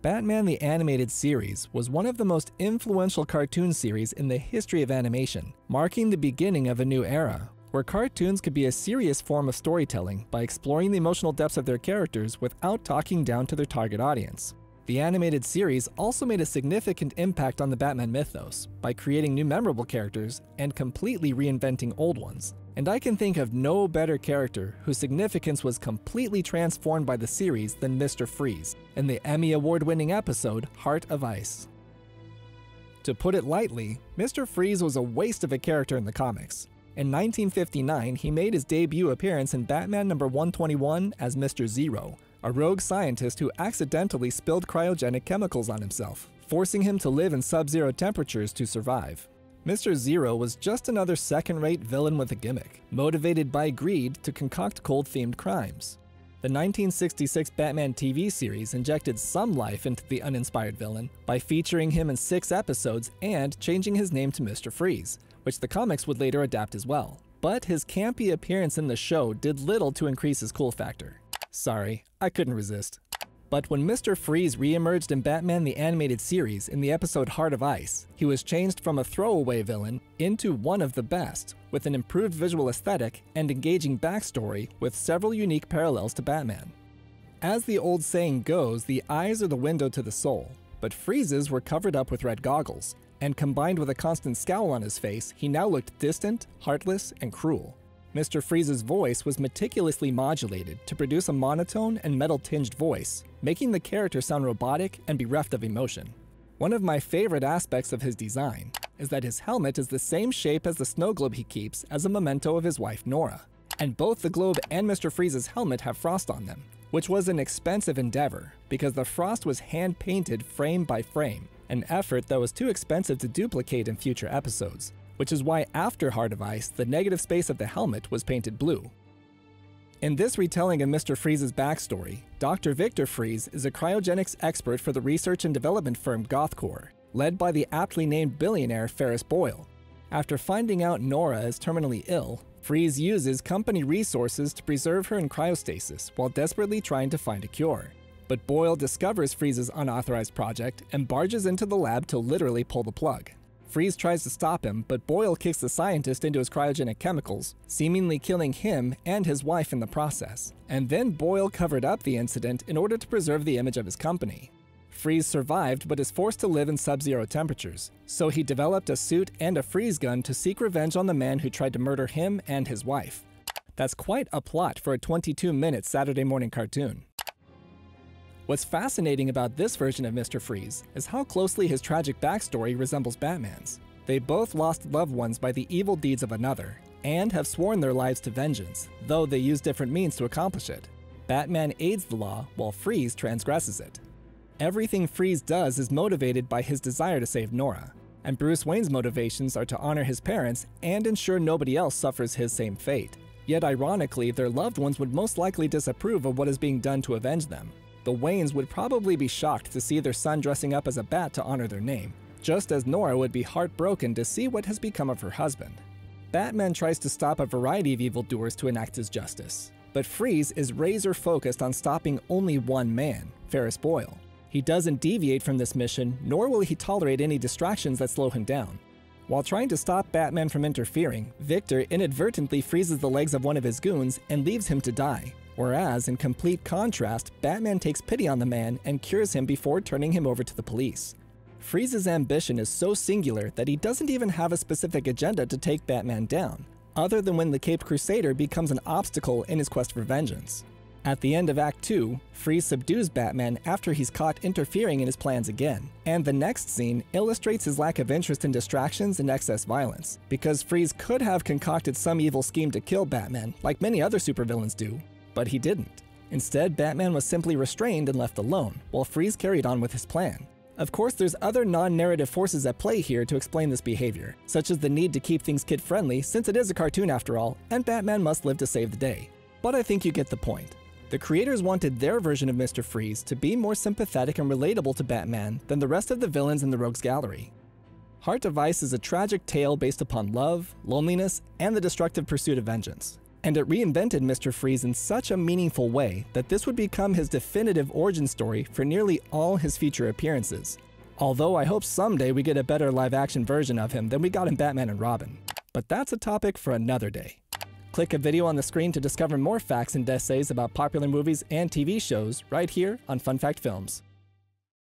Batman the Animated Series was one of the most influential cartoon series in the history of animation, marking the beginning of a new era, where cartoons could be a serious form of storytelling by exploring the emotional depths of their characters without talking down to their target audience. The animated series also made a significant impact on the Batman mythos by creating new memorable characters and completely reinventing old ones. And I can think of no better character whose significance was completely transformed by the series than Mr. Freeze in the Emmy Award-winning episode Heart of Ice. To put it lightly, Mr. Freeze was a waste of a character in the comics. In 1959, he made his debut appearance in Batman number 121 as Mr. Zero, a rogue scientist who accidentally spilled cryogenic chemicals on himself, forcing him to live in sub-zero temperatures to survive. Mr. Zero was just another second-rate villain with a gimmick, motivated by greed to concoct cold-themed crimes. The 1966 Batman TV series injected some life into the uninspired villain by featuring him in 6 episodes and changing his name to Mr. Freeze, which the comics would later adapt as well. But his campy appearance in the show did little to increase his cool factor. Sorry, I couldn't resist. But when Mr. Freeze re-emerged in Batman the Animated Series in the episode Heart of Ice, he was changed from a throwaway villain into one of the best, with an improved visual aesthetic and engaging backstory with several unique parallels to Batman. As the old saying goes, the eyes are the window to the soul, but Freeze's were covered up with red goggles, and combined with a constant scowl on his face, he now looked distant, heartless, and cruel. Mr. Freeze's voice was meticulously modulated to produce a monotone and metal-tinged voice, making the character sound robotic and bereft of emotion. One of my favorite aspects of his design is that his helmet is the same shape as the snow globe he keeps as a memento of his wife Nora. And both the globe and Mr. Freeze's helmet have frost on them, which was an expensive endeavor because the frost was hand-painted frame by frame, an effort that was too expensive to duplicate in future episodes, which is why after Heart of Ice, the negative space of the helmet was painted blue. In this retelling of Mr. Freeze's backstory, Dr. Victor Freeze is a cryogenics expert for the research and development firm Gothcore, led by the aptly named billionaire Ferris Boyle. After finding out Nora is terminally ill, Freeze uses company resources to preserve her in cryostasis while desperately trying to find a cure. But Boyle discovers Freeze's unauthorized project and barges into the lab to literally pull the plug. Freeze tries to stop him, but Boyle kicks the scientist into his cryogenic chemicals, seemingly killing him and his wife in the process. And then Boyle covered up the incident in order to preserve the image of his company. Freeze survived but is forced to live in sub-zero temperatures, so he developed a suit and a freeze gun to seek revenge on the man who tried to murder him and his wife. That's quite a plot for a 22-minute Saturday morning cartoon. What's fascinating about this version of Mr. Freeze is how closely his tragic backstory resembles Batman's. They both lost loved ones by the evil deeds of another, and have sworn their lives to vengeance, though they use different means to accomplish it. Batman aids the law, while Freeze transgresses it. Everything Freeze does is motivated by his desire to save Nora, and Bruce Wayne's motivations are to honor his parents and ensure nobody else suffers his same fate. Yet ironically, their loved ones would most likely disapprove of what is being done to avenge them. The Waynes would probably be shocked to see their son dressing up as a bat to honor their name, just as Nora would be heartbroken to see what has become of her husband. Batman tries to stop a variety of evildoers to enact his justice, but Freeze is razor-focused on stopping only one man, Ferris Boyle. He doesn't deviate from this mission, nor will he tolerate any distractions that slow him down. While trying to stop Batman from interfering, Victor inadvertently freezes the legs of one of his goons and leaves him to die. Whereas, in complete contrast, Batman takes pity on the man and cures him before turning him over to the police. Freeze's ambition is so singular that he doesn't even have a specific agenda to take Batman down, other than when the Caped Crusader becomes an obstacle in his quest for vengeance. At the end of Act 2, Freeze subdues Batman after he's caught interfering in his plans again, and the next scene illustrates his lack of interest in distractions and excess violence, because Freeze could have concocted some evil scheme to kill Batman, like many other supervillains do, but he didn't. Instead, Batman was simply restrained and left alone, while Freeze carried on with his plan. Of course, there's other non-narrative forces at play here to explain this behavior, such as the need to keep things kid-friendly since it is a cartoon after all, and Batman must live to save the day. But I think you get the point. The creators wanted their version of Mr. Freeze to be more sympathetic and relatable to Batman than the rest of the villains in the Rogues Gallery. Heart of Ice is a tragic tale based upon love, loneliness, and the destructive pursuit of vengeance. And it reinvented Mr. Freeze in such a meaningful way that this would become his definitive origin story for nearly all his future appearances. Although I hope someday we get a better live-action version of him than we got in Batman and Robin. But that's a topic for another day. Click a video on the screen to discover more facts and essays about popular movies and TV shows right here on Fun Fact Films.